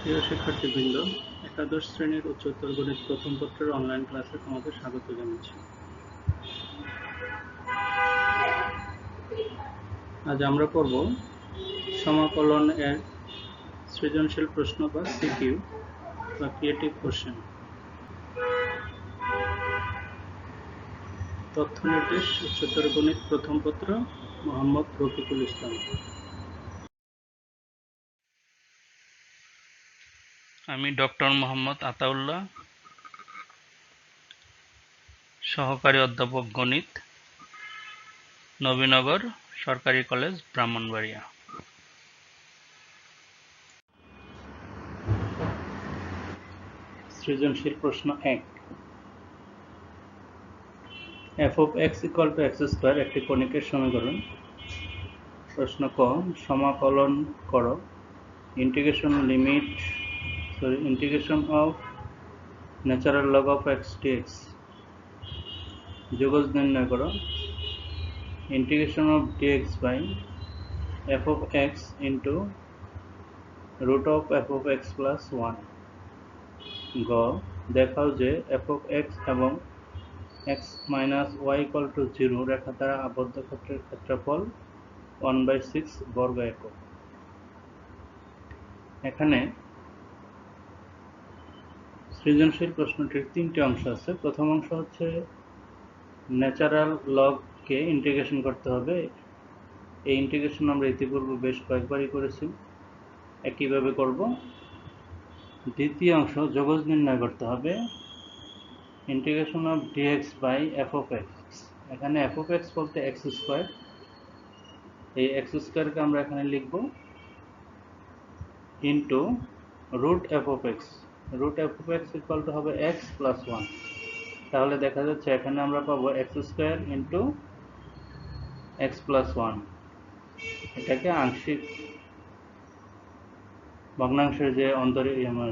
প্রিয় শিক্ষার্থীবৃন্দ, একাদশ শ্রেণীর উচ্চতর গণিত প্রথম পত্রের অনলাইন ক্লাসে তোমাদের স্বাগত জানাচ্ছি। আজ আমরা পড়ব সমাকলন এর সৃজনশীল প্রশ্ন বা সিকিউ বা ক্রিয়েটিভ কোশ্চেন। তথ্য নির্দেশ উচ্চতর গণিত প্রথম পত্র, মোহাম্মদ রফিকুল ইসলাম। আমি ডক্টর মোহাম্মদ আতাউল্লাহ, সহকারী অধ্যাপক গণিত, নবীনগর সরকারি কলেজ, ব্রাহ্মণবাড়িয়া। সৃজনশীল প্রশ্ন 1। f of x equal to x square একটি কণিকের সমীকরণ। প্রশ্ন ক, সমাকলন করো integration of natural log of x dx। যোগজ নির্ণয় করো integration of dx by f of x into root of f of x plus 1। গ, দেখাও যে f of x এবং x minus y equal to 0 রেখা দ্বারা আবদ্ধ ক্ষেত্রের ক্ষেত্রফল 1/6 বর্গ একক। এখানে সৃজনশীল প্রশ্নটির তিনটি অংশ আছে। প্রথম অংশ হচ্ছে ন্যাচারাল লগকে ইন্টিগ্রেশন করতে হবে। এই ইন্টিগ্রেশন আমরা ইতিপূর্বে বেশ কয়েকবারই করেছি, একইভাবে করব। দ্বিতীয় অংশ যোগজ নির্ণয় করতে হবে integration of dx by f of x। এখানে f of x বলতে x স্কয়ার, এই x স্কয়ারকে আমরা এখানে লিখব into root f of x। Root f of x equal to হবে x প্লাস 1। তাহলে দেখা যাচ্ছে এখানে আমরা পাবো x square into x plus 1। এটাকে আংশিক ভগ্নাংশের যে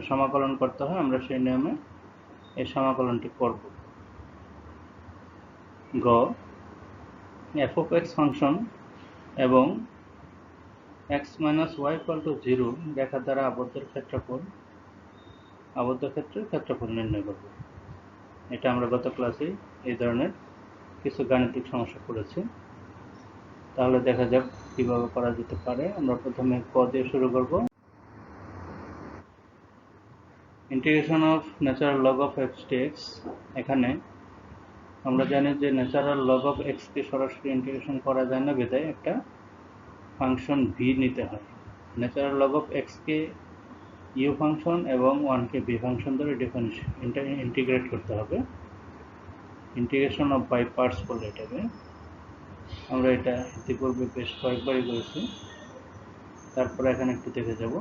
সমাকলন করতে হয়, আমরা সেই নিয়মে এই সমাকলনটি করব। গ, f of x ফাংশন এবং x minus y equal to 0 রেখা দ্বারা আবদ্ধ ক্ষেত্রের ক্ষেত্রফল নির্ণয় করব। এটা আমরা গত ক্লাসে এই ধরনের কিছু গাণিতিক সমস্যা করেছি। তাহলে দেখা যাক কিভাবে করা যেতে পারে। আমরা প্রথমে ক দিয়ে শুরু করব। Integration of natural log of x dx। এখানে আমরা জানি যে ন্যাচারাল লগ অফ x কে সরাসরি ইন্টিগ্রেশন করা যায় না, বিধায় একটা ফাংশন v নিতে হয়। Natural log of x K u function এবং 1 কে v ফাংশন ধরে ইন্টিগ্রেট করতে হবে। ইন্টিগ্রেশন অফ বাই পার্টস বলে এটাকে। আমরা এটা ইতিপূর্বে বেশ কয়েকবারই করেছি। তারপরে এখানে একটু দেখে যাব।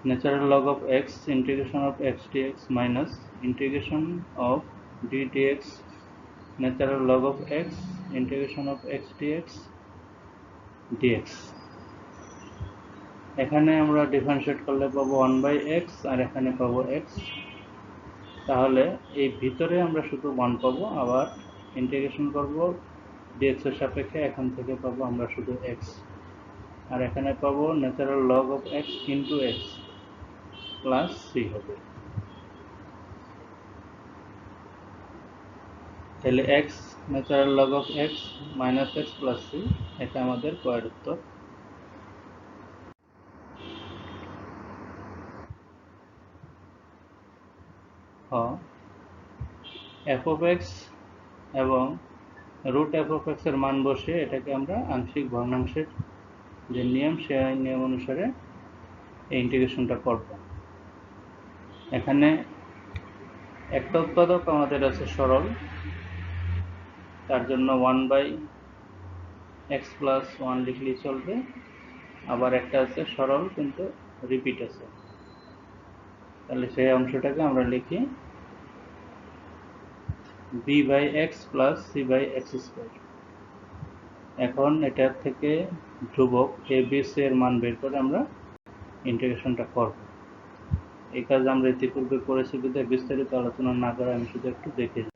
Natural log of x integration of x dx minus integration of d dx natural log of x integration of x dx dx। এখানে আমরা ডিফারেন্সিয়েট করলে পাবো 1/x আর এখানে পাবো x। তাহলে এই ভিতরে আমরা শুধু 1 পাবো, আবার ইন্টিগ্রেশন করব dx এর সাপেক্ষে, এখান থেকে পাবো আমরা শুধু x, আর এখানে পাবো natural log of x into x plus c হবে। তাহলে x natural log of x minus x plus c, এটা আমাদের কয়ের উত্তর। f of x এবং রুট f of x এর মান বসে এটাকে আমরা আংশিক ভগ্নাংশের যে নিয়ম, সেই নিয়ম অনুসারে এই ইন্টিগ্রেশনটা করব। এখানে একটা উৎপাদক আমাদের আছে সরল, তার জন্য 1/x প্লাস 1 লিখলেই চলবে। আবার একটা আছে সরল কিন্তু রিপিট আছে, তাহলে সেই অংশটাকে আমরা লিখি b/x প্লাস c/x স্কয়ার। এখন এটার থেকে ধ্রুবক a b c এর মান বের করে আমরা ইন্টিগ্রেশনটা করব। এই কাজ আমরা ইতিপূর্বে করেছি, বিধায় বিস্তারিত আলোচনা না করে আমি শুধু একটু দেখে যাই।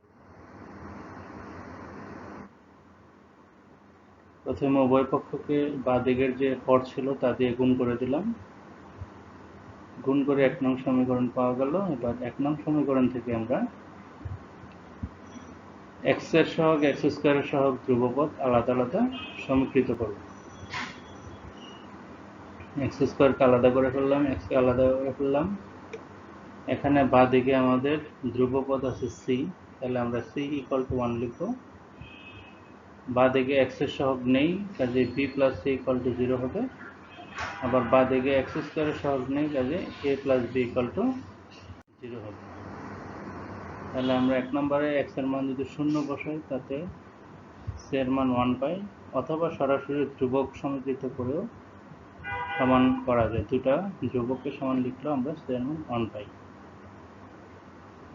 প্রথমে উভয় পক্ষকে বাঁ দিকের যে পদ ছিল তা দিয়ে গুণ করে দিলাম। গুণ করে 1 নং সমীকরণ পাওয়া গেল। এবার 1 নং সমীকরণ থেকে আমরা x এর সহগ x স্কয়ারের সহগ ধ্রুবপদ আলাদা আলাদা সমীকৃত করব। x স্কয়ারকে আলাদা করে ফেললাম, x কে আলাদা করে ফেললাম। এখানে বাঁ দিকে আমাদের ধ্রুবপদ আছে c, তাহলে আমরা c = 1 লিখব। বাঁ দিকে x এর সহগ নেই, কাজে b + c = 0 হবে। আবার বাঁ দিকে x স্কয়ারের সহগ নেই, কাজে a + b = 0 হবে। তাহলে আমরা 1 নম্বরে x এর মান যদি 0 বসাই, তাতে c এর মান 1 পাই, অথবা সরাসরি ধ্রুবক সমীকৃত করেও সমান করা যায়। দুটা ধ্রুবককে সমান লিখলেও আমরা c এর মান 1 পাই।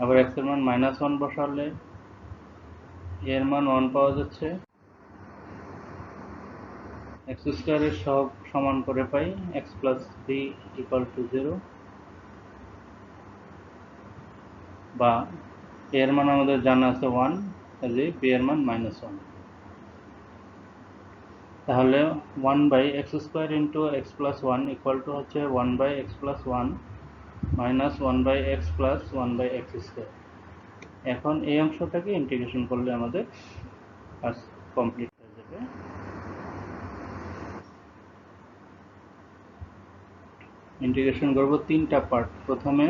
আবার x এর মান -1 বসালে a এর মান 1 পাওয়া যাচ্ছে। x স্কয়ারের সহগ সমান করে পাই x + b = 0, বা a এর মান আমাদের জানা আছে 1, কাজে b এর মান -1। তাহলে 1/x² × x + 1 = হচ্ছে 1/x + 1 - 1/x + 1/x²। এখন এই অংশটাকে ইন্টিগ্রেশন করলে আমাদের কাজ কমপ্লিট হয়ে যাবে। ইন্টিগ্রেশন করব 3টা পার্ট। প্রথমে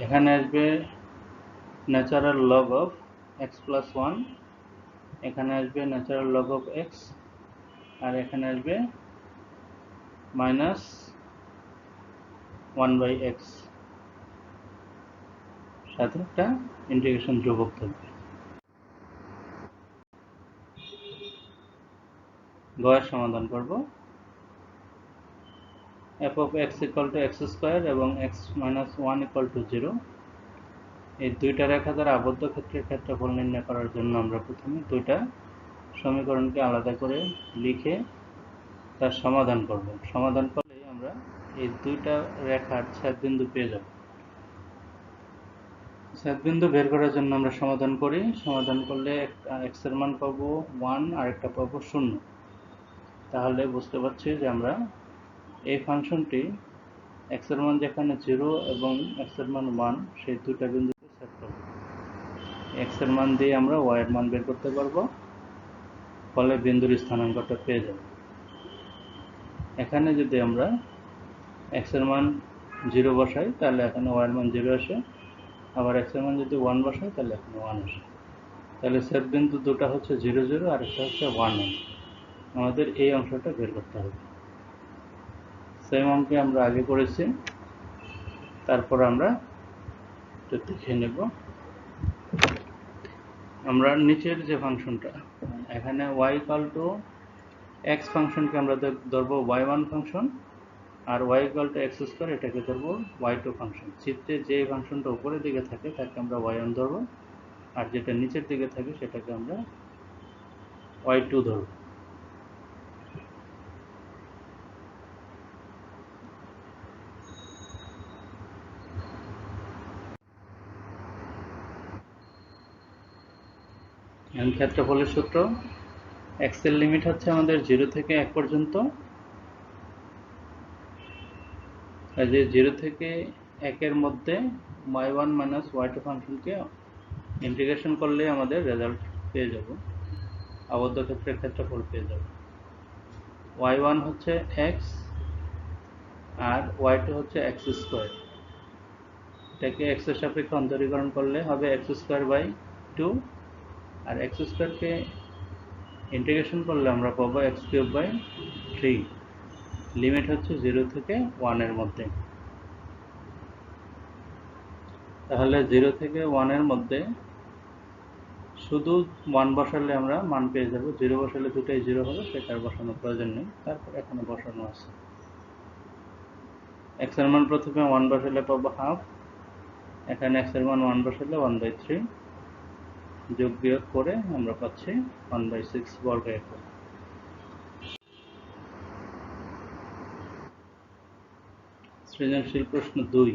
এখানে আসবে ন্যাচারাল লগ অফ x + 1, এখানে আসবে ন্যাচারাল লগ অফ x, আর এখানে আসবে -1/x, সাথে একটা ইন্টিগ্রেশন ধ্রুবক থাকবে। গ এর সমাধান করব। f(x = x² এবং x - 1 = 0), এই দুইটা রেখা দ্বারা আবদ্ধ ক্ষেত্রের ক্ষেত্রফল নির্ণয় করার জন্য আমরা প্রথমে দুইটা সমীকরণকে আলাদা করে লিখে তার সমাধান করব। সমাধান করলেই আমরা এই দুইটা রেখার ছেদবিন্দু পেয়ে যাব। ছেদবিন্দু বের করার জন্য আমরা সমাধান করি। সমাধান করলে x এর মান পাবো 1 আর একটা পাবো 0। তাহলে বুঝতে পারছি যে আমরা এই ফাংশনটি x এর মান যেখানে 0 এবং x এর মান 1, সেই দুইটা বিন্দুতে ছেদ করব। x এর মান দিয়ে আমরা y এর মান বের করতে পারবো, ফলে বিন্দুর স্থানাঙ্কটা পেয়ে যাব। এখানে যদি আমরা x এর মান 0 বসাই, তাহলে এখানে y এর মান 0 আসে। আবার x এর মান যদি 1 বসাই, তাহলে এখানে 1 আসে। তাহলে ছেদবিন্দু দুটো হচ্ছে 0, 0, আর একটা হচ্ছে 1, 1। আমাদের এই অংশটা বের করতে হবে। সেম অঙ্কে আমরা আগে করেছি, তারপর আমরা এটা দেখে নেব। আমরা নিচের যে ফাংশনটা, এখানে y = x ফাংশনকে আমরা ধরবো y1 ফাংশন, আর y = x², এটাকে ধরবো y2 ফাংশন। চিত্রে যে ফাংশনটা উপরের দিকে থাকে তাকে আমরা y1 ধরবো, আর যেটা নিচের দিকে থাকে সেটাকে আমরা y2 ধরবো। এখন ক্ষেত্রফলের সূত্র, x এর লিমিট হচ্ছে আমাদের 0 থেকে 1 পর্যন্ত, কাজে 0 থেকে 1 এর মধ্যে y1 - y2 ফাংশনকে ইন্টিগ্রেশন করলে আমাদের রেজাল্ট পেয়ে যাব, আবদ্ধ ক্ষেত্রের ক্ষেত্রফল পেয়ে যাব। y1 হচ্ছে x আর y2 হচ্ছে x²। এটাকে x এর সাপেক্ষে অন্তরীকরণ করলে হবে x²/2, আর x²কে ইন্টিগ্রেশন করলে আমরা পাবো x³/3। লিমিট হচ্ছে 0 থেকে 1 এর মধ্যে। তাহলে 0 থেকে 1 এর মধ্যে শুধু 1 বসালে আমরা মান পেয়ে যাব। 0 বসালে দুটাই 0 হবে, সেটা আর বসানোর প্রয়োজন নেই। তারপর এখানে বসানো আছে। x এর মান প্রথমে 1 বসালে পাবো হাফ, এখানে x এর মান 1 বসালে 1/3, যোগ বিয়োগ করে আমরা পাচ্ছি 1/6 বর্গ একক। সৃজনশীল প্রশ্ন 2,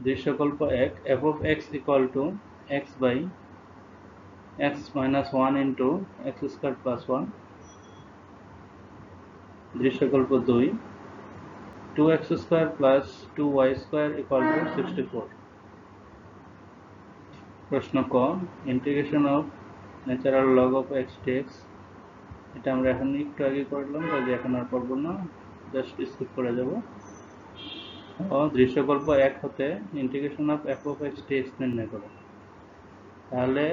দৃশ্যকল্প 1, f(x = x/x - 1 × x² + 1), দৃশ্যকল্প 2, 2x² plus 2y² equal to 64। প্রশ্ন ক, integration of natural log of x dx, এটা আমরা এখন একটু আগে করলাম, কাজে এখন আর করব না, জাস্ট স্কিপ করে যাব। দৃশ্যকল্প 1 হতে integration of f of x dx নির্ণয় করো। তাহলে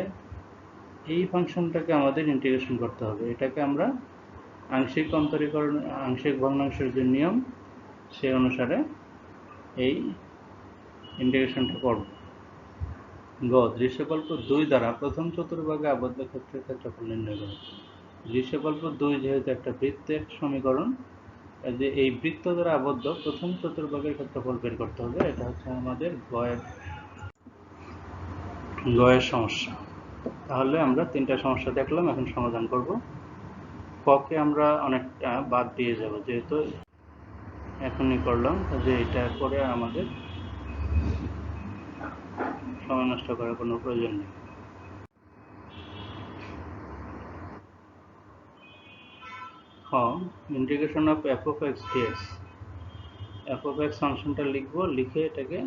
এই ফাংশনটাকে আমাদের ইন্টিগ্রেশন করতে হবে। এটাকে আমরা আংশিক অন্তরীকরণ, আংশিক ভগ্নাংশের যে নিয়ম, সেই অনুসারে এই ইন্টিগ্রেশনটা করব। গ, দৃশ্যকল্প 2 দ্বারা প্রথম চতুর্ভাগে আবদ্ধ ক্ষেত্রের ক্ষেত্রফল নির্ণয় করো। দৃশ্যকল্প 2 যেহেতু একটা বৃত্তের সমীকরণ, যে এই বৃত্ত দ্বারা আবদ্ধ প্রথম চতুর্ভাগের ক্ষেত্রফল বের করতে হবে। এটা হচ্ছে আমাদের গয়ের সমস্যা। তাহলে আমরা 3টা সমস্যা দেখলাম, এখন সমাধান করব। ককে আমরা অনেকটা বাদ দিয়ে যাব, যেহেতু এখনই করলাম, যে এটা করে আমাদের সময় নষ্ট করার কোনো প্রয়োজন নেই। খ, integration of f of x dx, f of x ফাংশনটা লিখব, লিখে এটাকে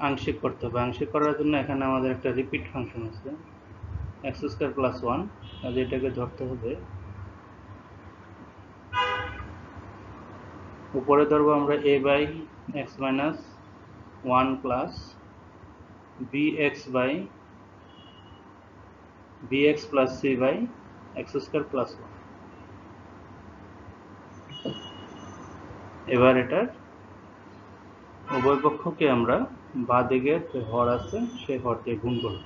আংশিক করতে হবে। আংশিক করার জন্য এখানে আমাদের একটা রিপিট ফাংশন আছে x² plus 1, কাজে এটাকে ধরতে হবে। উপরে ধরবো আমরা a by x minus 1 plus bx plus c by x² plus 1। এবার এটার উভয় পক্ষকে আমরা বাঁ দিকের যে হর আছে সেই হর দিয়ে গুণ করব।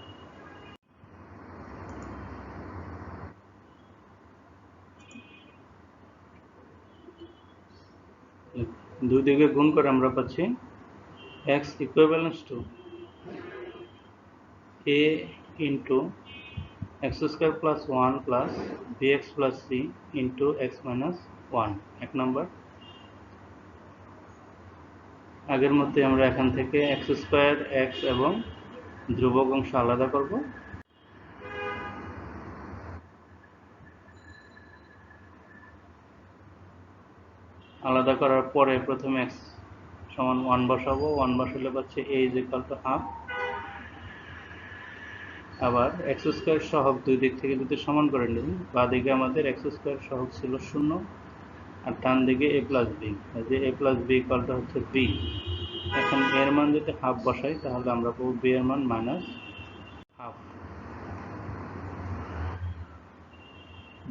দুই দিকে গুণ করে আমরা পাচ্ছি x equivalent to a into x² plus 1 plus bx plus c into x minus 1। এক নম্বর, আগের মধ্যে আমরা এখান থেকে x² x এবং ধ্রুবক অংশ আলাদা করব। আলাদা করার পরে প্রথমে x সমান 1 বসাবো, 1 বসালে পাচ্ছি a is equal to half। আবার x² সহগ দুই দিক থেকে যদি সমান করে নিই, বাঁ দিকে আমাদের x² সহগ ছিল 0 আর ডান দিকে a plus b, যে a plus b equal to হচ্ছে b। এখন এর মান যদি হাফ বসাই তাহলে আমরা পাবো b এর মান মাইনাস হাফ।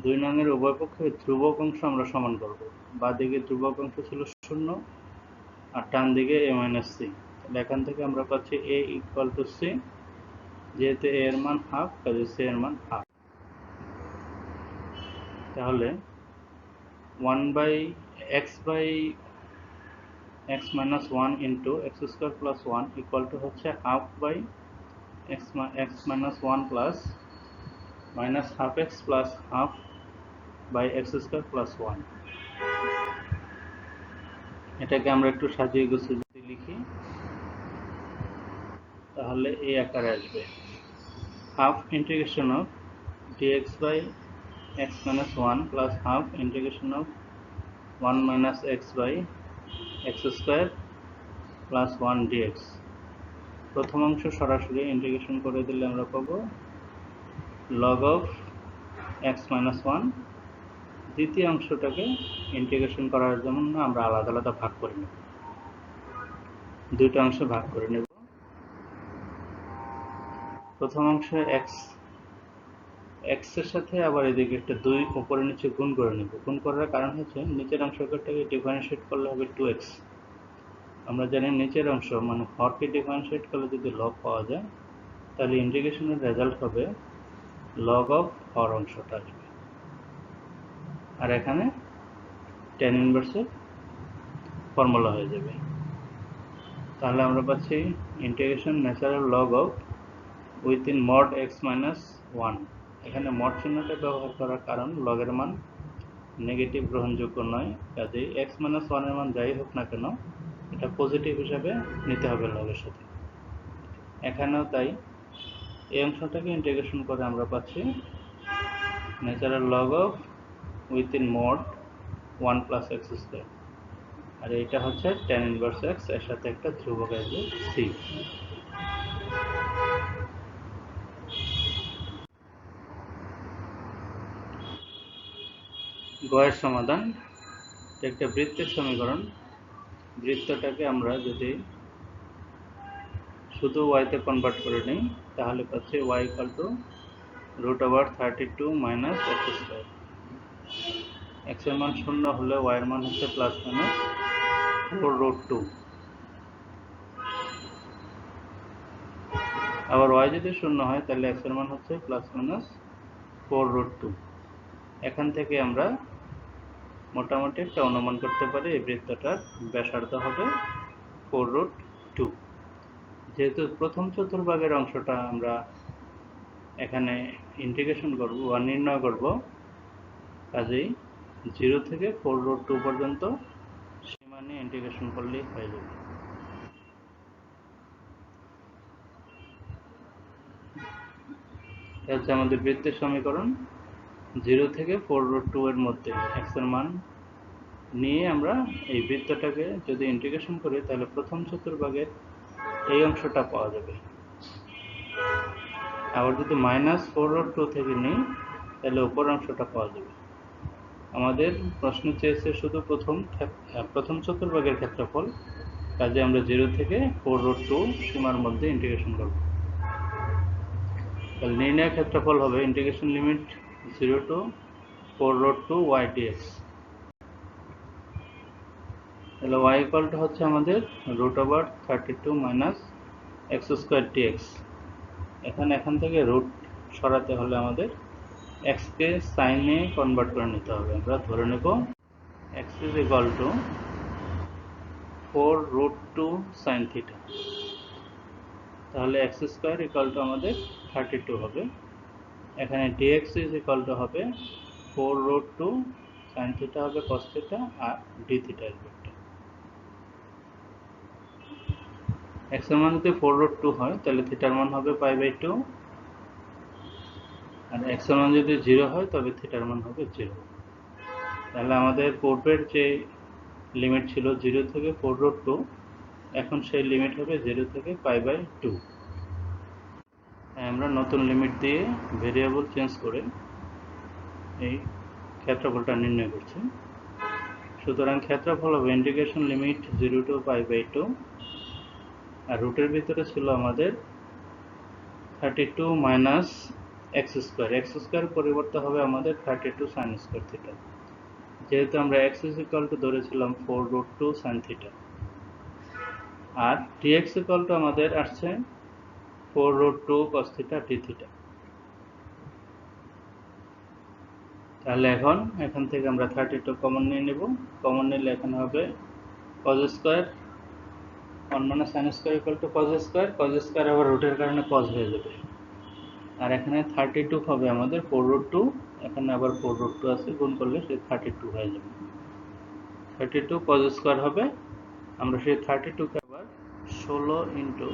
দুই নংয়ের উভয় পক্ষে ধ্রুবক অংশ আমরা সমান করব। বাঁ দিকে ধ্রুবক অংশ ছিল 0 আর ডান দিকে a minus c। তাহলে এখান থেকে আমরা পাচ্ছি a equal to c, যেহেতু a এর মান হাফ, কাজে c এর মান হাফ। তাহলে 1 by x minus 1 into x² plus 1 equal to হচ্ছে half by x minus 1 plus minus half x plus half by x² plus 1। এটাকে আমরা একটু সাজিয়ে গুছিয়ে যদি লিখি তাহলে এই আকারে আসবে, half integration of dx by x minus 1 plus half integration of 1 minus x by x² plus 1 dx। প্রথম অংশ সরাসরি ইন্টিগ্রেশন করে দিলে আমরা পাবো log of x minus 1। দ্বিতীয় অংশটাকে ইন্টিগ্রেশন করার জন্য আমরা আলাদা আলাদা ভাগ করে নেব, দুইটা অংশে ভাগ করে নেব। প্রথম অংশে x এর সাথে আবার এদিকে একটা 2 উপরে নিচে গুণ করে নেব। গুণ করার কারণ হচ্ছে নিচের অংশটাকে ডিফারেন্সিয়েট করলে হবে 2x। আমরা জানি নিচের অংশ মানে হরকে ডিফারেন্সিয়েট করলে যদি লগ পাওয়া যায়, তাহলে ইন্টিগ্রেশনের রেজাল্ট হবে লগ অফ হর অংশটা আসবে। আর এখানে tan ইনভার্সের ফর্মুলা হয়ে যাবে। তাহলে আমরা পাচ্ছি integration natural log of within mod x minus 1। এখানে মড চিহ্নটা ব্যবহার করার কারণ লগের মান নেগেটিভ গ্রহণযোগ্য নয়, কাজেই x মাইনাস 1 এর মান যাই হোক না কেন এটা পজিটিভ হিসাবে নিতে হবে লগের সাথে। এখানেও তাই, এই অংশটাকে ইন্টিগ্রেশন করে আমরা পাচ্ছি natural log of within mod 1 plus x square, আর এইটা হচ্ছে tan ইনভার্স এক্স, এর সাথে একটা ধ্রুবক আসবে সি। গয়ের সমাধান, একটা বৃত্তের সমীকরণ। বৃত্তটাকে আমরা যদি শুধু ওয়াইতে কনভার্ট করে নিই তাহলে পাচ্ছি y equal to √32 minus x square. X এর মান 0 হলে ওয়াই এর মান হচ্ছে প্লাস মাইনাস 4√2। আবার ওয়াই যদি 0 হয় তাহলে এক্স এর মান হচ্ছে প্লাস মাইনাস 4√2। এখান থেকে আমরা মোটামুটি একটা অনুমান করতে পারি এই বৃত্তটার ব্যাসার্ধ হবে 4√2। যেহেতু প্রথম চতুর্ভাগের অংশটা আমরা এখানে ইন্টিগ্রেশন করব বা নির্ণয় করব, কাজেই 0 থেকে 4√2 পর্যন্ত সীমা নিয়ে ইন্টিগ্রেশন করলেই হয়ে যাবে। এটা হচ্ছে আমাদের বৃত্তের সমীকরণ। 0 থেকে 4√2 এর মধ্যে x এর মান নিয়ে আমরা এই বৃত্তটাকে যদি ইন্টিগ্রেশন করি তাহলে প্রথম চতুর্ভাগের এই অংশটা পাওয়া যাবে। আবার যদি -4√2 থেকে নিই তাহলে উপর অংশটা পাওয়া যাবে। আমাদের প্রশ্ন চেয়েছে শুধু প্রথম চতুর্ভাগের ক্ষেত্রফল, কাজে আমরা 0 থেকে 4√2 সীমার মধ্যে ইন্টিগ্রেশন করব। তাহলে নির্ণয় ক্ষেত্রফল হবে integration limit 0 to 4√2 y dx। তাহলে y ইকুয়াল টু হচ্ছে আমাদের √32 মাইনাস এক্স স্কোয়ার dx। এখান থেকে রুট সরাতে হলে আমাদের x কে সাইনে কনভার্ট করে নিতে হবে। আমরা ধরে নেব x is equal to 4√2 sine theta. তাহলে এক্স স্কোয়ার ইকুয়াল টু আমাদের 32 হবে। এখানে dx ইজ ইকুয়াল টু হবে 4√2 সাইন থিটা হবে কস থিটা, আর d থিটা আসবে। এক্স এর মান যদি 4√2 হয় তাহলে থিটার মান হবে π/2, আর এক্স এর মান যদি 0 হয় তবে থিটার মান হবে 0। তাহলে আমাদের পূর্বের যে লিমিট ছিল 0 থেকে 4√2, এখন সেই লিমিট হবে 0 থেকে π/2। আমরা নতুন লিমিট দিয়ে ভেরিয়েবল চেঞ্জ করে এই ক্ষেত্রফলটা নির্ণয় করছি। সুতরাং ক্ষেত্রফল হবে ইন্টিগ্রেশন লিমিট 0 to π/2, আর রুটের ভিতরে ছিল আমাদের 32 মাইনাস এক্স স্কোয়ার পরিবর্তে হবে আমাদের 32 সাইন স্কোয়ার থিটা। যেহেতু আমরা এক্স ইজ ইকুয়াল টু ধরেছিলাম 4√2 সাইন থিটা, আর dx ইকুয়াল টু আমাদের আসছে 4√2 cos থিটা d থিটা। তাহলে এখান থেকে আমরা 32 কমন নিয়ে নেব। কমন নিলে এখানে হবে cos square 1 minus sine square equal to cos square আবার রুটের কারণে cos হয়ে যাবে। আর এখানে 32 হবে আমাদের 4√2, এখানে আবার 4√2 আছে, গুণ করলে সে 32 হয়ে যাবে। 32 cos স্কোয়ার হবে। আমরা সেই 32 কে আবার 16 into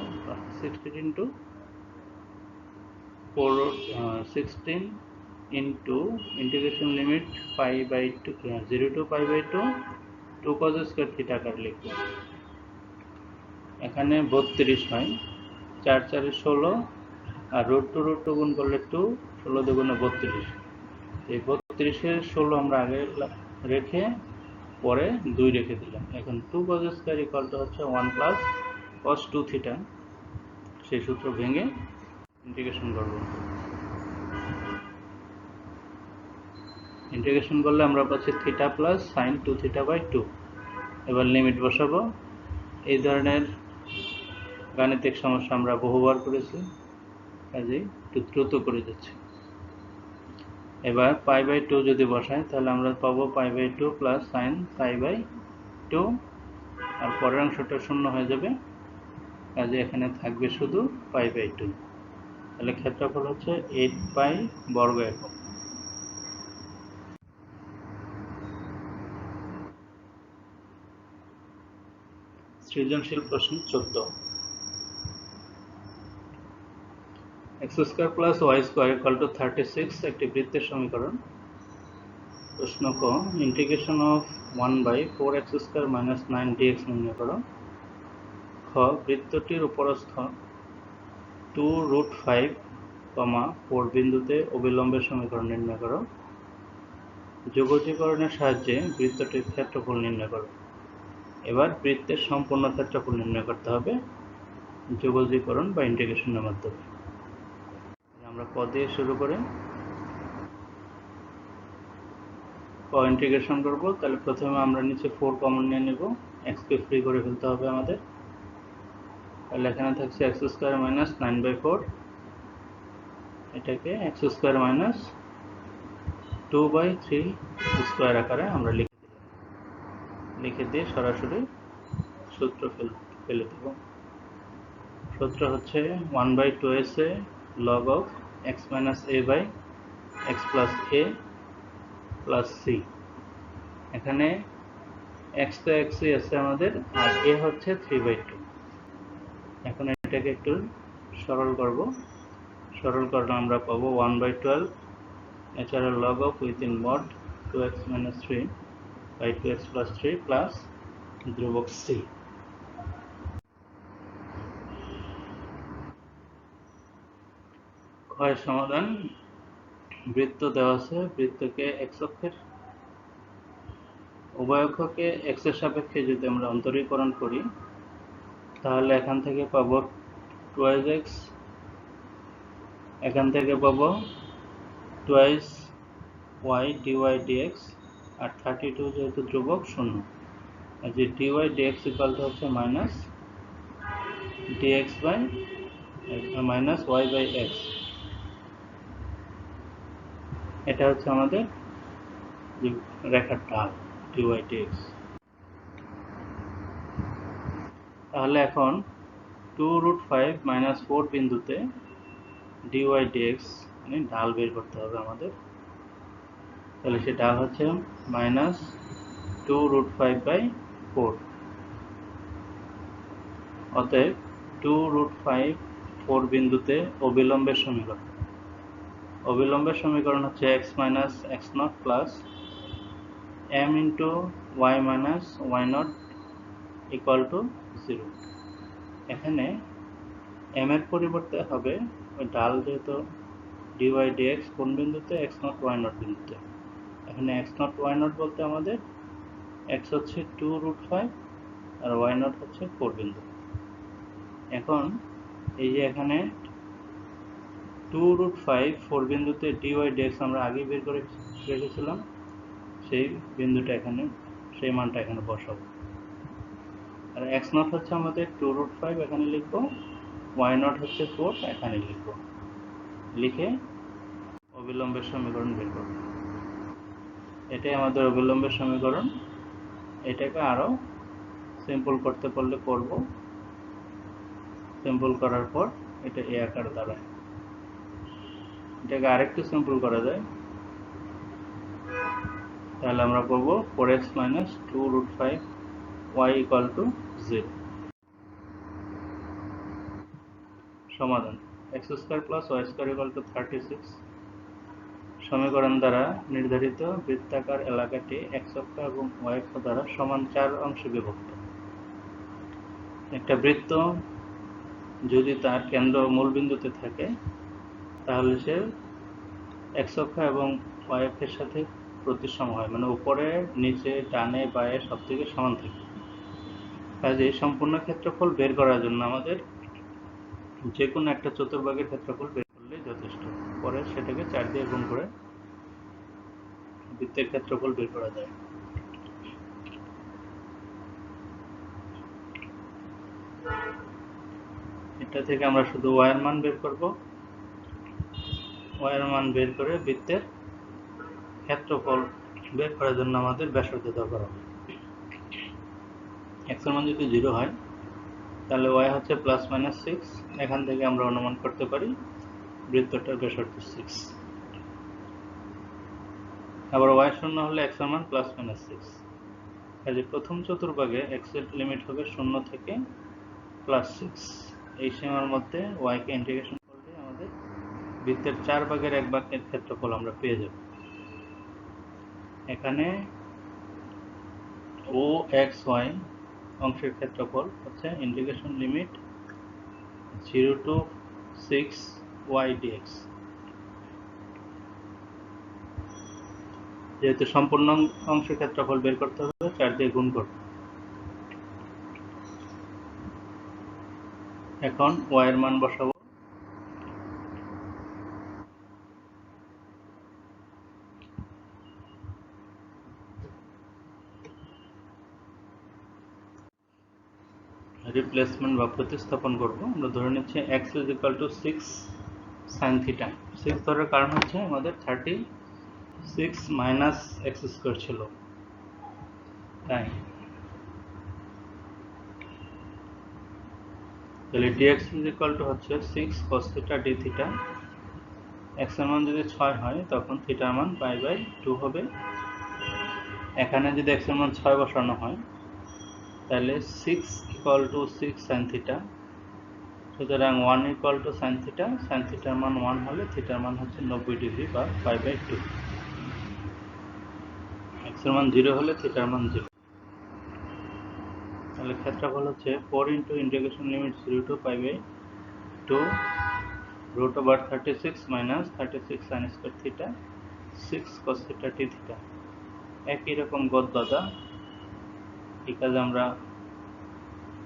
16 into 16 into integration limit π/2 0 to π/2 2 cos square theta আকার লিখব। এখানে 32 হয়, 4 4 16, আর √2 গুণ করলে 2, 16 দুগুণে 32। এই 32-এর 16 আমরা আগে রেখে পরে 2 রেখে দিলাম। এখন 2 cos স্কোয়ার ইকুয়াল টু হচ্ছে 1 প্লাস cos 2 থিটা। সেই সূত্র ভেঙে ইন্টিগ্রেশন করব। ইন্টিগ্রেশন করলে আমরা পাচ্ছি theta plus sine 2 theta by 2। এবার লিমিট বসাবো। এই ধরনের গাণিতিক সমস্যা আমরা বহুবার করেছি, কাজেই একটু দ্রুত করে যাচ্ছি। এবার π/2 যদি বসাই তাহলে আমরা পাবো π/2 প্লাস সাইন π/2, আর পরের অংশটা শূন্য হয়ে যাবে, কাজে এখানে থাকবে শুধু π/2। তাহলে ক্ষেত্রফল হচ্ছে 8π বর্গ একক। সৃজনশীল প্রশ্ন 14। x² + y² = 36 একটি বৃত্তের সমীকরণ। প্রশ্ন ক, ইন্টিগ্রেশন অফ 1/4x² - 9dx নির্ণয় করো। খ, বৃত্তটির উপরস্থ 2√5, 4 বিন্দুতে অবিলম্বের সমীকরণ নির্ণয় করো। যোগজীকরণের সাহায্যে বৃত্তটির ক্ষেত্রফল নির্ণয় করো। এবার বৃত্তের সম্পূর্ণ ক্ষেত্রফল নির্ণয় করতে হবে যোগজীকরণ বা ইন্টিগ্রেশনের মাধ্যমে। আমরা ক দিয়ে শুরু করে ক ইন্টিগ্রেশন করব। তাহলে প্রথমে আমরা নিচে 4 কমন নিয়ে নেব, x কে ফ্রি করে ফেলতে হবে আমাদের। তাহলে এখানে থাকছে x² - 9/4, এটাকে x² - 2/3² আকারে আমরা লিখে দিয়ে সরাসরি সূত্র ফেলে দেব। সূত্র হচ্ছে 1/2sa log of x - a by x plus a plus c। এখানে x তো x ই আছে আমাদের, আর a হচ্ছে 3/2। এখন এটাকে একটু সরল করব। সরল করলে আমরা পাবো 1/12 natural log of within mod 2x - 3 by 2x plus 3 plus ধ্রুবক c। ক্ষয় সমাধান। বৃত্ত দেওয়া আছে, বৃত্তকে x অক্ষের উভয় অক্ষকে x এর সাপেক্ষে যদি আমরা অন্তরীকরণ করি, তাহলে এখান থেকে পাবো 2x, এখান থেকে পাবো 2y dy dx, আর 32 যেহেতু ধ্রুবক 0, আর যে dy dx ইকুয়াল টু হচ্ছে minus dx by minus y by x। এটা হচ্ছে আমাদের রেখার ঢাল dy dx। তাহলে এখন 2√5 - 4 বিন্দুতে dy dx মানে ঢাল বের করতে হবে আমাদের। তাহলে সে ঢাল হচ্ছে মাইনাস 2√5/4। অতএব 2√5 4 বিন্দুতে অবিলম্বের সমীকরণ। অবিলম্বের সমীকরণ হচ্ছে x - x0 plus m into y minus y0 equal to 0। এখানে m এর পরিবর্তে হবে ওই ঢাল, যেহেতু dy dx কোন বিন্দুতে, x0 y0 বিন্দুতে। এখানে x0 y0 বলতে আমাদের x হচ্ছে 2√5 আর y0 হচ্ছে 4 বিন্দু। এখন এই যে এখানে 2√5 4 বিন্দুতে dy dx আমরা আগে বের করে রেখেছিলাম, সেই বিন্দুটা এখানে, সেই মানটা এখানে বসাবো। আর x0 হচ্ছে আমাদের 2√5 এখানে লিখবো, y0 হচ্ছে 4 এখানে লিখবো। লিখে অবিলম্বের সমীকরণ বের করব। এটাই আমাদের অবিলম্বের সমীকরণ। এটাকে আরো সিম্পল করতে পারলে করব। সিম্পল করার পর এটা এ আকার দাঁড়ায়। এটাকে আরেকটু সিম্পল করা যায়, তাহলে আমরা পাবো 4x - 2√5 y equal to 0। সমাধান। x² plus y² equal to 36। সমীকরণ দ্বারা নির্ধারিত বৃত্তাকার এলাকাটি x অক্ষ এবং y অক্ষ দ্বারা সমান 4 অংশে বিভক্ত। একটা বৃত্ত যদি তার কেন্দ্র মূলবিন্দুতে থাকে, তাহলে সে x অক্ষ এবং y অক্ষের সাথে প্রতিসম হয়, মানে উপরে নিচে ডানে বাঁয়ে সব থেকে সমান থাকে। কাজে সম্পূর্ণ ক্ষেত্রফল বের করার জন্য আমাদের যে কোনো একটা চতুর্ভাগের ক্ষেত্রফল বের করলেই যথেষ্ট। পরে সেটাকে 4 দিয়ে গুণ করে বৃত্তের ক্ষেত্রফল বের করা যায়। এটা থেকে আমরা শুধু y এর মান বের করব। y এর মান বের করে বৃত্তের ক্ষেত্রফল বের করার জন্য আমাদের ব্যাসার্ধ দরকার হবে। x এর মান যদি 0 হয়, তাহলে y হচ্ছে +-6। এখান থেকে আমরা অনুমান করতে পারি বৃত্তটার ব্যাসার্ধ 6। আবার y শূন্য হলে x এর মান +-6। কাজে প্রথম চতুর্ভাগে x এর লিমিট হবে 0 থেকে +6। এই সীমার মধ্যে y কে ইন্টিগ্রেশন করলে আমাদের বৃত্তের 4 ভাগের 1 ভাগের ক্ষেত্রফল আমরা পেয়ে যাব। এখানে ও এক্স ওয়াই অংশের ক্ষেত্রফল হচ্ছে integration limit 0 to 6 y dx। যেহেতু সম্পূর্ণ অংশের ক্ষেত্রফল বের করতে হবে 4 দিয়ে গুণ করতে। এখন y এর মান বসাবো। রিপ্লেসমেন্ট বা প্রতিস্থাপন করব। আমরা ধরে নিচ্ছি x is equal to 6 sin theta। 6 ধরার কারণ হচ্ছে আমাদের 36 মাইনাস x স্কয়ার ছিল, তাই তাহলে dx is equal to হচ্ছে 6 cos theta d theta। x এর মান যদি 6 হয় তখন থিটার মান পাই বাই 2 হবে। এখানে যদি x এর মান 6 বসানো হয় তাহলে 6 equal to 6 sin theta, সুতরাং 1 equal to sin theta। sin thetaর মান 1 হলে থিটার মান হচ্ছে 90 ডিগ্রি বা পাই বাই 2। x এর মান 0 হলে থিটার মান 0। তাহলে ক্ষেত্রফল হচ্ছে 4 into integration limit 0 to pi by 2 root over 36 minus 36 sin square theta 6 cos theta d theta। একই রকম গদ্দাদা এই কাজ আমরা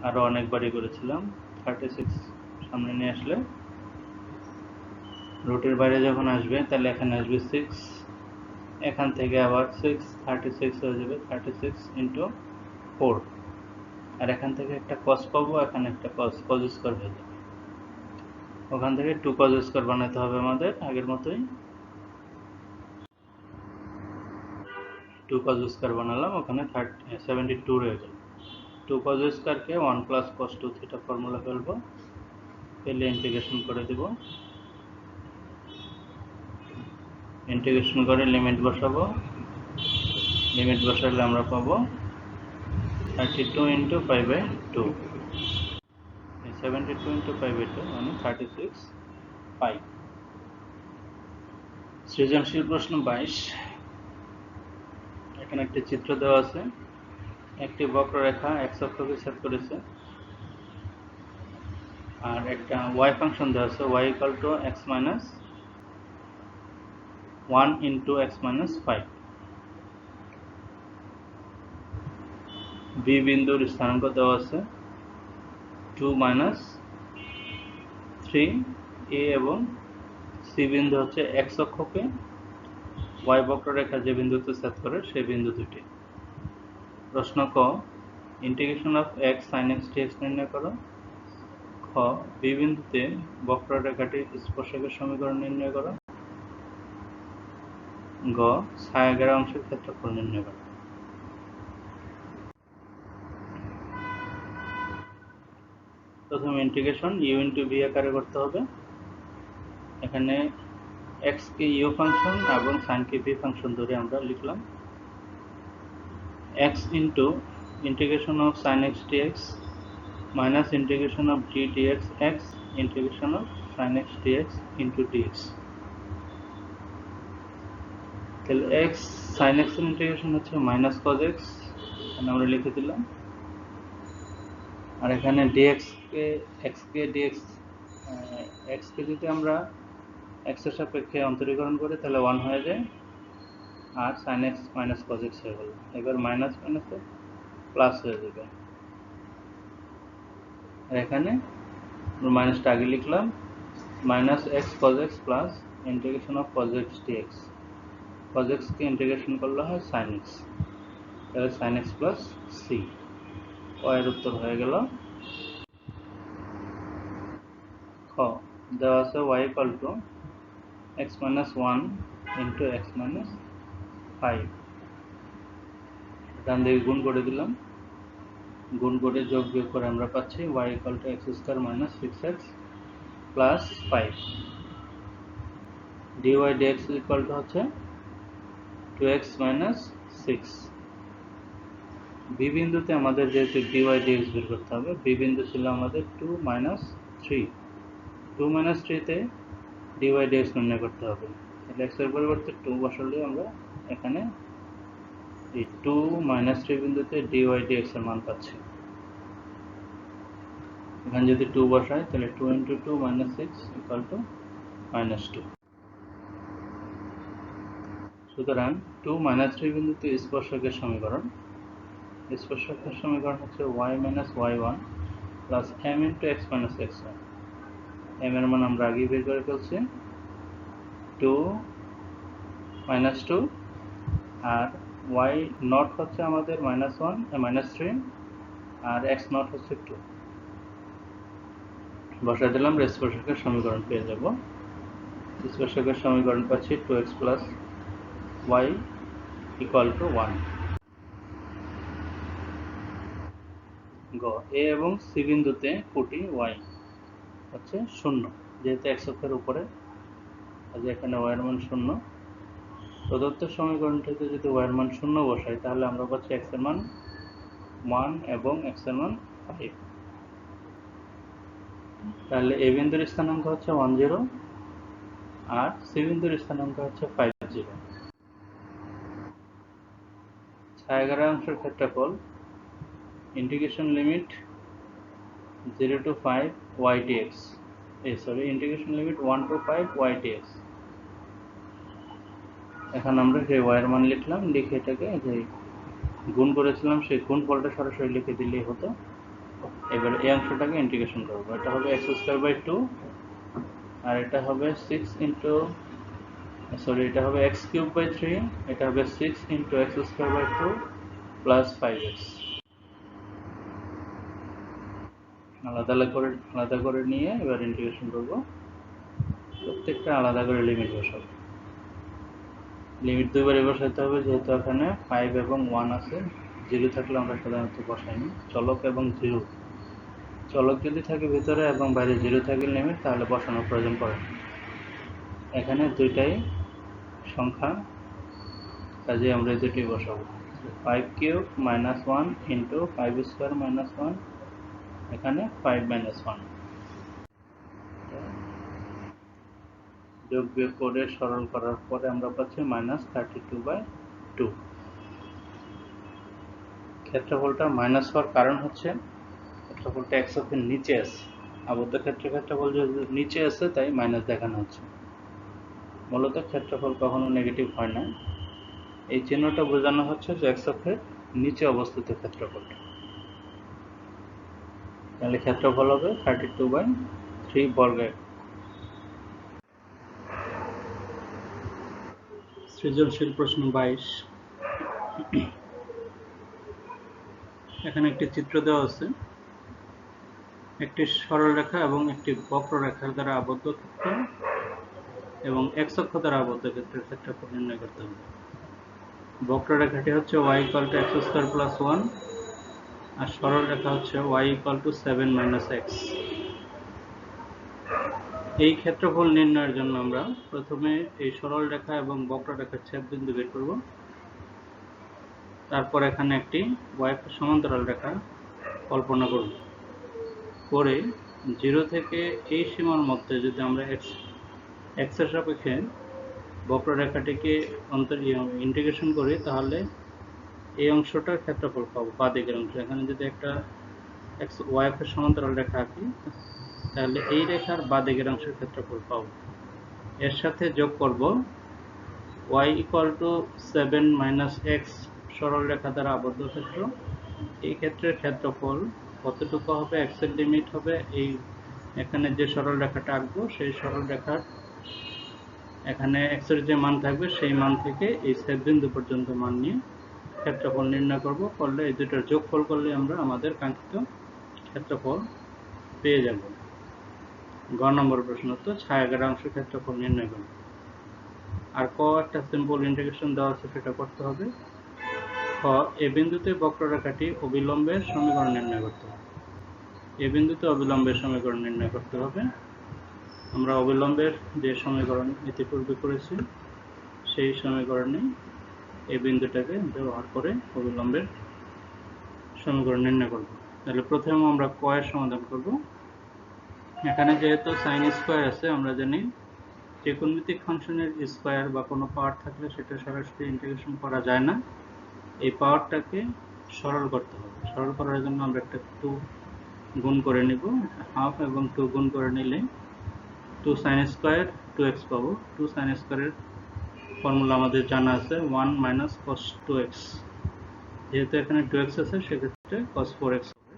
আরো অনেকবারই করেছিলাম। 36 সামনে নিয়ে আসলে রুটের বাইরে যখন আসবে তাহলে এখানে আসবে 6, এখান থেকে আবার 6 36 হয়ে যাবে 36 into 4, আর এখান থেকে একটা cos পাবো, এখানে একটা cos স্কয়ার হয়ে যাবে। ওখান থেকে 2 cos স্কয়ার বানাতে হবে আমাদের আগের মতোই। 2 cos স্কয়ার বানালাম, ওখানে 72 রয়ে গেল। 2 cos স্কয়ারকে 1 plus cos 2 theta formula ফেলবো, ফেলে ইন্টিগ্রেশন করে দেব। ইন্টিগ্রেশন করে লিমিট বসাবো। লিমিট বসালে আমরা পাবো 32 into pi by 2। 72 into pi by 2 মানে 36 পাই। সৃজনশীল প্রশ্ন 22। এখানে একটি চিত্র দেওয়া আছে। একটি বক্ররেখা x অক্ষকে ছেদ করেছে আর একটা y ফাংশন দেওয়া আছে y equal to x minus 1 into x minus 5। b বিন্দুর স্থানাঙ্ক দেওয়া আছে 2 minus 3। a এবং c বিন্দু হচ্ছে x অক্ষকে y বক্ররেখা যে বিন্দুতে ছেদ করে সেই বিন্দু দুটি। প্রশ্ন ক, integration of x sin x dx নির্ণয় করো। খ, b বিন্দুতে বক্ররেখাটির স্পর্শকের সমীকরণ নির্ণয় করো। গ, ছায়াঘেরা অংশের ক্ষেত্রফল নির্ণয় করো। প্রথমে ইন্টিগ্রেশন u into v আকারে করতে হবে। এখানে x কে u ফাংশন এবং sin কে v ফাংশন ধরে আমরা লিখলাম x into integration of sin x dx minus integration of g dx x integration of sin x dx into dx। তাহলে x sin x এর ইন্টিগ্রেশন হচ্ছে মাইনাস cos x, এখানে আমরা লিখে দিলাম। আর এখানে dx কে x কে dx x কে যদি আমরা x এর সাপেক্ষে অন্তরীকরণ করি তাহলে 1 হয়ে যায়, আর sin x minus cos x হয়ে গেল। এবার মাইনাস মাইনাসে প্লাস হয়ে যাবে। আর এখানে মাইনাসটা আগে লিখলাম, minus x cos x plus integration of cos x dx। cos x K integration করলে হয় sin x, তাহলে sin x প্লাস c। এর উত্তর হয়ে গেল। খ, দেওয়া আছে y equal to x minus 1 into x minus 5। ডান দিকে গুণ করে দিলাম, গুণ করে যোগ বিয়োগ করে আমরা পাচ্ছি y equal to x square minus 6x plus 5। dy dx equal to হচ্ছে 2x minus 6। b বিন্দুতে আমাদের যেহেতু dy dx বের করতে হবে, b বিন্দু ছিল আমাদের 2 minus 3। 2 minus 3 তে dy dx নির্ণয় করতে হবে। তাহলে x এর পরিবর্তে 2 বসালে আমরা এখানে এই 2 মাইনাস 3 বিন্দুতে dy dx এর মান পাচ্ছি। এখানে যদি 2 বসাই তাহলে 2 × 2 minus 6 equal to -2। সুতরাং 2 মাইনাস 3 বিন্দুতে স্পর্শকের সমীকরণ হচ্ছে y minus y1 plus m into x minus x1। m এর মান আমরা আগেই বের করে ফেলছি 2 minus 2 আর y নট হচ্ছে আমাদের -3 আর x নট হচ্ছে 2। বসাই দিলাম, স্পর্শকের সমীকরণ পেয়ে যাব। স্পর্শকের সমীকরণ পাচ্ছি 2x plus y equal to 1। গ এ এবং সি বিন্দুতে কোটি y হচ্ছে 0, যেহেতু x অক্ষের উপরে এখানে y এর মান 0। প্রদত্ত সমীকরণটিতে যদি y এর মান 0 বসাই তাহলে আমরা পাচ্ছি x এর মান 1 এবং x এর মান 5। তাহলে এ বিন্দুর স্থানাঙ্ক হচ্ছে 10 আর সি বিন্দুর স্থানাঙ্ক হচ্ছে 50। ছায়াগ্রাম অংশের ক্ষেত্রফল integration limit 0 to 5 y dx, integration limit 1 to 5 y dx। এখন আমরা যে y এর মান লিখলাম, লিখে এটাকে যে গুণ করেছিলাম সেই গুণফলটা সরাসরি লিখে দিলেই হতো। এবার এই অংশটাকে ইন্টিগ্রেশন করব। এটা হবে x² 2 আর এটা হবে 6 into এটা হবে x³ 3, এটা হবে 6 into x² 2 plus 5x। আলাদা করে নিয়ে এবার ইন্টিগ্রেশন করব। প্রত্যেকটা আলাদা করে লিমিট বসাবো। লিমিট দুইবারই বসাতে হবে, যেহেতু এখানে 5 এবং 1 আছে। 0 থাকলে আমরা সাধারণত বসাইনি। চলক এবং 0, চলক যদি থাকে ভিতরে এবং বাইরে 0 থাকে লিমিট, তাহলে বসানোর প্রয়োজন পড়ে। এখানে দুইটাই সংখ্যা, কাজে আমরা এই দুটোই বসাবো। 5³ - 1 into 5² - 1, এখানে 5 - 1। যোগ বিয়োগ করে সরল করার পরে আমরা পাচ্ছি -32/2। ক্ষেত্রফলটা মাইনাস হওয়ার কারণ হচ্ছে ক্ষেত্রফলটা x অক্ষের নিচে আছে। আবদ্ধ ক্ষেত্রের ক্ষেত্রফল যদি নিচে আছে তাই মাইনাস দেখানো হচ্ছে। মূলত ক্ষেত্রফল কখনো নেগেটিভ হয় না। এই চিহ্নটা বোঝানো হচ্ছে যে x অক্ষের নিচে অবস্থিত ক্ষেত্রফলটা। তাহলে ক্ষেত্রফল হবে 32/3 বর্গ একক। সৃজনশীল প্রশ্ন 22। এখানে একটি চিত্র দেওয়া আছে। একটি সরলরেখা এবং একটি বক্ররেখার দ্বারা আবদ্ধ ক্ষেত্র এবং x অক্ষ দ্বারা আবদ্ধ ক্ষেত্রের ক্ষেত্রফল নির্ণয় করতে হবে। বক্ররেখাটি হচ্ছে y = x² + 1 আর সরলরেখা হচ্ছে y = 7 - x। এই ক্ষেত্রফল নির্ণয়ের জন্য আমরা প্রথমে এই সরলরেখা এবং বক্ররেখার ছেদবিন্দু বের করব। তারপর এখানে একটি y অক্ষ সমান্তরাল রেখা কল্পনা করব। করে 0 থেকে এই সীমার মধ্যে যদি আমরা x এর সাপেক্ষে বক্ররেখাটিকে ইন্টিগ্রেশন করি তাহলে এই অংশটার ক্ষেত্রফল পাবো, বাঁ দিকের অংশ। এখানে যদি একটা y অক্ষের সমান্তরাল রেখা আঁকি তাহলে এই রেখার বাঁ দিকের অংশের ক্ষেত্রফল পাবো। এর সাথে যোগ করব y = 7 - x সরল রেখা দ্বারা আবদ্ধ ক্ষেত্র। এই ক্ষেত্রের ক্ষেত্রফল কতটুকু হবে, x এর লিমিট হবে এই এখানে যে সরল রেখাটা আঁকবো সেই সরল রেখার এখানে x এর যে মান থাকবে সেই মান থেকে এই ছেদবিন্দু পর্যন্ত মান নিয়ে ক্ষেত্রফল নির্ণয় করব। করলে এই দুটোর যোগফল করলে আমরা আমাদের কাঙ্ক্ষিত ক্ষেত্রফল পেয়ে যাব। গ নম্বর প্রশ্ন তো ছায়াগ্রাম অংশের ক্ষেত্রফল নির্ণয় করব। আর ক একটা সিম্পল ইন্টিগ্রেশন দেওয়া আছে, সেটা করতে হবে। খ এ বিন্দুতে বক্ররেখাটি অবিলম্বের সমীকরণ নির্ণয় করতে হবে। এ বিন্দুতে অবিলম্বের সমীকরণ নির্ণয় করতে হবে। আমরা অবিলম্বের যে সমীকরণ ইতিপূর্বে করেছি সেই সমীকরণে এই বিন্দুটাকে ব্যবহার করে অবিলম্বের সমীকরণ নির্ণয় করব। তাহলে প্রথমে আমরা ক এর সমাধান করব। এখানে যেহেতু sin স্কয়ার আছে, আমরা জানি ত্রিকোণমিতিক ফাংশনের স্কয়ার বা কোনো পাওয়ার থাকলে সেটা সরাসরি ইন্টিগ্রেশন করা যায় না। এই পাওয়ারটাকে সরল করতে হবে। সরল করার জন্য আমরা একটা 2 গুণ করে নিব, হাফ এবং 2 গুণ করে নিলে 2 sin স্কয়ার 2x পাবো। 2 sin স্কয়ারের ফর্মুলা আমাদের জানা আছে 1 মাইনাস cos 2x। যেহেতু এখানে 2x আছে সেক্ষেত্রে cos 4x হবে।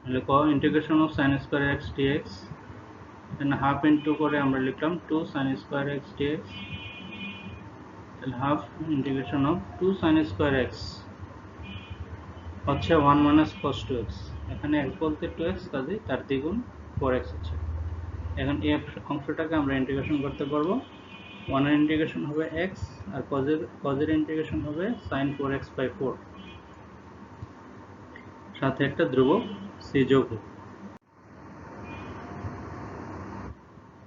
তাহলে integration of sin square x dx, এখানে হাফ ইনটু করে আমরা লিখলাম 2 sin স্কয়ার x dx, তাহলে half integration of 2 sin square x হচ্ছে 1 মাইনাস cos 2x। এখানে x বলতে 2x, কাজে তার দ্বিগুণ 4x আছে। এখন এই অংশটাকে আমরা ইন্টিগ্রেশন করতে পারবো। 1 এর ইন্টিগ্রেশন হবে x, আর cos এর ইন্টিগ্রেশন হবে sin 4x বাই 4, সাথে একটা ধ্রুবক c যোগ হবে।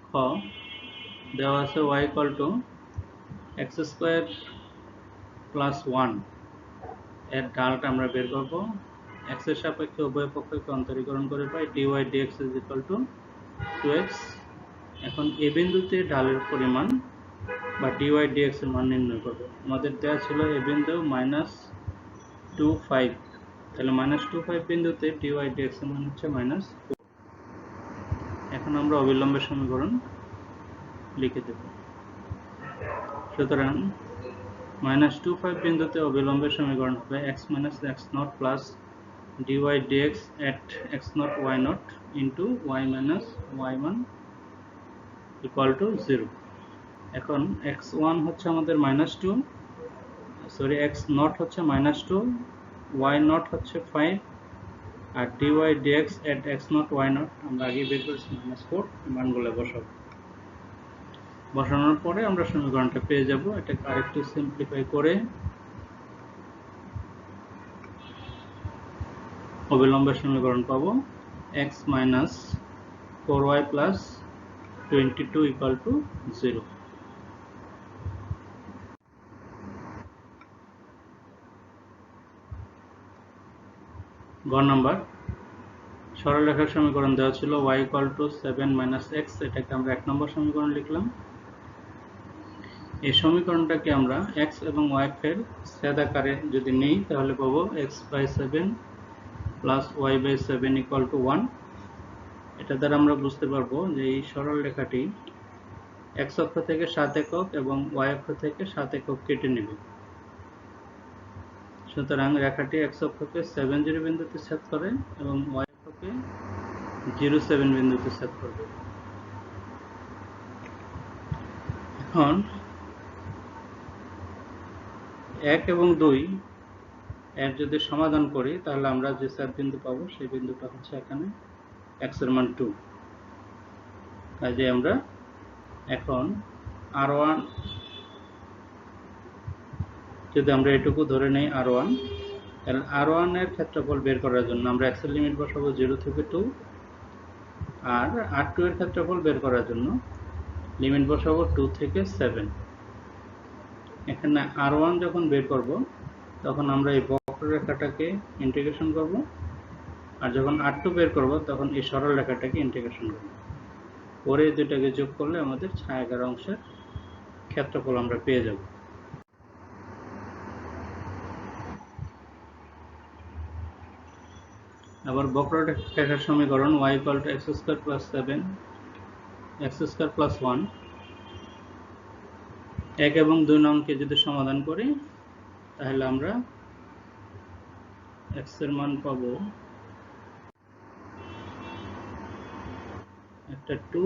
খ দেওয়া আছে y equal two x square plus 1, এর ঢালটা আমরা বের করব। x এর সাপেক্ষে উভয় পক্ষকে অন্তরীকরণ করে পাই dy dx is equal to 2x। এখন এই বিন্দুতে ঢালের পরিমাণ বা dy dx এর মান নির্ণয় করব। আমাদের দেওয়া ছিল এই বিন্দু -25, তাহলে -25 বিন্দুতে dy dx এর মান হচ্ছে -4। এখন আমরা অবিলম্বের সমীকরণ লিখে দেব। সুতরাং -25 বিন্দুতে অবিলম্বের সমীকরণ হবে x minus x naught plus dy dx at x naught y naught into y minus y1 equal to 0। এখন x1 হচ্ছে আমাদের -2, সরি x naught হচ্ছে -2, y naught হচ্ছে 5, আর dy dx at x naught y naught আমরা আগে বের করেছি -4, মানগুলো বসাবো। বসানোর পরে আমরা সমীকরণটা পেয়ে যাব। এটাকে আরেকটু সিম্পলিফাই করে অবিলম্বের সমীকরণ পাবো x minus 4y plus 22 equal to 0। গ নাম্বার, সরলরেখার সমীকরণ দেওয়া ছিল y equal to 7 minus x, এটাকে আমরা 1 নম্বর সমীকরণ লিখলাম। এই সমীকরণটাকে আমরা x এবং y এর ছেদ আকারে যদি নেই তাহলে পাবো x by 7 plus y by 7 equal to 1। এটা দ্বারা আমরা বুঝতে পারবো যে এই সরল রেখাটি x অক্ষ থেকে 7 একক এবং y অক্ষ থেকে 7 একক কেটে নেবে। সুতরাং রেখাটি x অক্ষকে 70 বিন্দুতে ছেদ করে এবং y অক্ষকে 07 বিন্দুতে ছেদ করবে। এখন 1 এবং 2 এর যদি সমাধান করি তাহলে আমরা যে ছেদ বিন্দু পাবো সেই বিন্দুটা হচ্ছে এখানে x এর মান 2। কাজে আমরা এখন r1 যদি আমরা এটুকু ধরে নেই r1, তাহলে r1 এর ক্ষেত্রফল বের করার জন্য আমরা x এর লিমিট বসাবো 0 থেকে 2, আর r2 এর ক্ষেত্রফল বের করার জন্য লিমিট বসাবো 2 থেকে 7। এখানে r1 যখন বের করব তখন আমরা এই বক্ররেখাটাকে ইন্টিগ্রেশন করব, আর যখন r2 বের করব তখন এই সরল রেখাটাকে ইন্টিগ্রেশন করব। পরে এই দুটাকে যোগ করলে আমাদের ছায়াকার অংশের ক্ষেত্রফল আমরা পেয়ে যাব। আবার বক্ররেখার সমীকরণ y equal to x square plus 7 x square plus 1, 1 এবং 2 নংকে যদি সমাধান করি তাহলে আমরা x এর মান পাবো একটা 2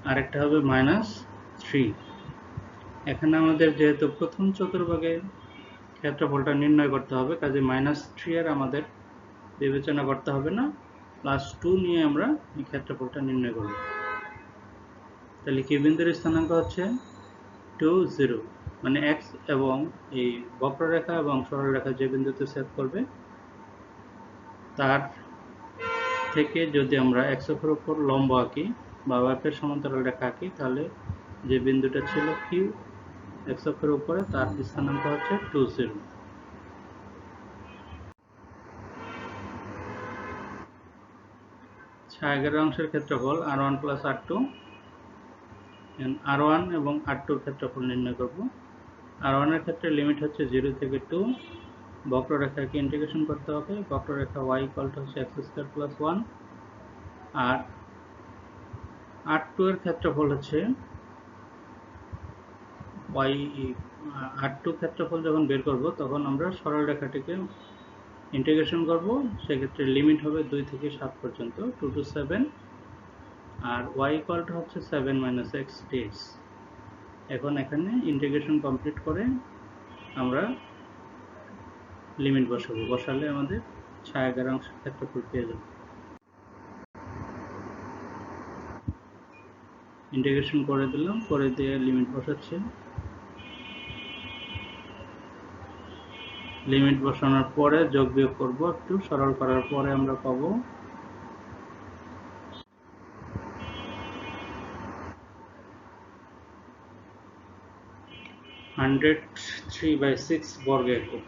আর একটা হবে -3। এখানে আমাদের যেহেতু প্রথম চতুর্ভাগের ক্ষেত্রফলটা নির্ণয় করতে হবে, কাজে -3 এর আমাদের বিবেচনা করতে হবে না, +2 নিয়ে আমরা এই ক্ষেত্রফলটা নির্ণয় করব। তাহলে কি বিন্দুর স্থানাঙ্ক হচ্ছে 2 0, মানে x এবং এই বক্ররেখা এবং সরলরেখা যে বিন্দুতে ছেদ করবে তার থেকে যদি আমরা x অক্ষের উপর লম্ব আঁকি বা y এর সমান্তরাল রেখা আঁকি তাহলে যে বিন্দুটা ছিল q x অক্ষের উপরে তার স্থানাঙ্ক হচ্ছে 2 0। ছায়াকার অংশের ক্ষেত্রফল r1 plus r2, r1 এবং r2 এর ক্ষেত্রফল নির্ণয় করব। R1 এর ক্ষেত্রে লিমিট হচ্ছে 0 থেকে 2, বক্ররেখাকে ইন্টিগ্রেশন করতে হবে, বক্ররেখা y হচ্ছে x² + 1, আর R2 এর ক্ষেত্রফল হচ্ছে R2 ক্ষেত্রফল যখন বের করব তখন আমরা সরল রেখাটিকে ইন্টিগ্রেশন করব, সেক্ষেত্রে লিমিট হবে 2 থেকে 7 পর্যন্ত, 2 to 7, আর y হচ্ছে 7 - x dx। এখন এখানে ইন্টিগ্রেশন কমপ্লিট করে আমরা লিমিট বসাবো, বসালে আমাদের ছায়াকার অংশের ক্ষেত্রফল পেয়ে যাব। ইন্টিগ্রেশন করে দিলাম, করে দিয়ে লিমিট বসাচ্ছি। লিমিট বসানোর পরে যোগ বিয়োগ করব, একটু সরল করার পরে আমরা পাবো (103/6 বর্গ একক।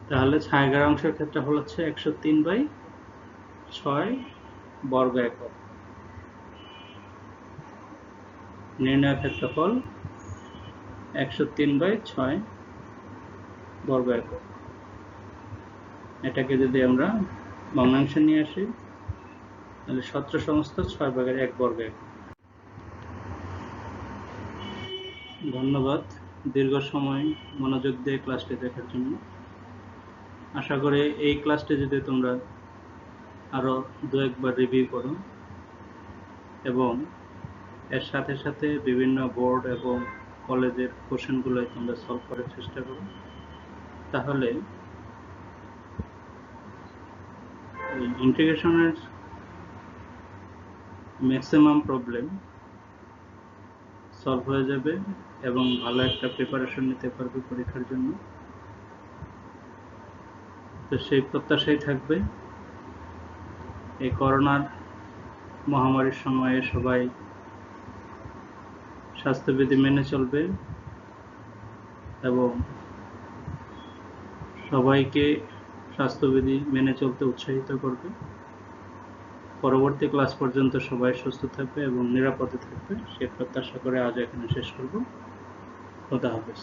তাহলে ছায়াকার অংশের ক্ষেত্রফল হচ্ছে 103/6 বর্গ একক। নির্ণয় ক্ষেত্রফল 103/6 বর্গ একক। এটাকে যদি আমরা ভগ্নাংশে নিয়ে আসি তাহলে 17/6 বর্গ একক। ধন্যবাদ দীর্ঘ সময় মনোযোগ দিয়ে ক্লাসটি দেখার জন্য। আশা করি এই ক্লাসটি যদি তোমরা আরও 2-1বার রিভিউ করো এবং এর সাথে সাথে বিভিন্ন বোর্ড এবং কলেজের কোশ্চেনগুলো তোমরা সলভ করার চেষ্টা করো, তাহলে ইন্টিগ্রেশনের ম্যাক্সিমাম প্রবলেম সলভ হয়ে যাবে এবং ভালো একটা প্রিপারেশন নিতে পারবে পরীক্ষার জন্য। তো সেই প্রত্যাশাই থাকবে। এই করোনার মহামারীর সময়ে সবাই স্বাস্থ্যবিধি মেনে চলবে এবং সবাইকে স্বাস্থ্যবিধি মেনে চলতে উৎসাহিত করবে। পরবর্তী ক্লাস পর্যন্ত সবাই সুস্থ থাকবে এবং নিরাপদে থাকবে, সে প্রত্যাশা করে আজ এখানে শেষ করব। খোদা হাফেজ।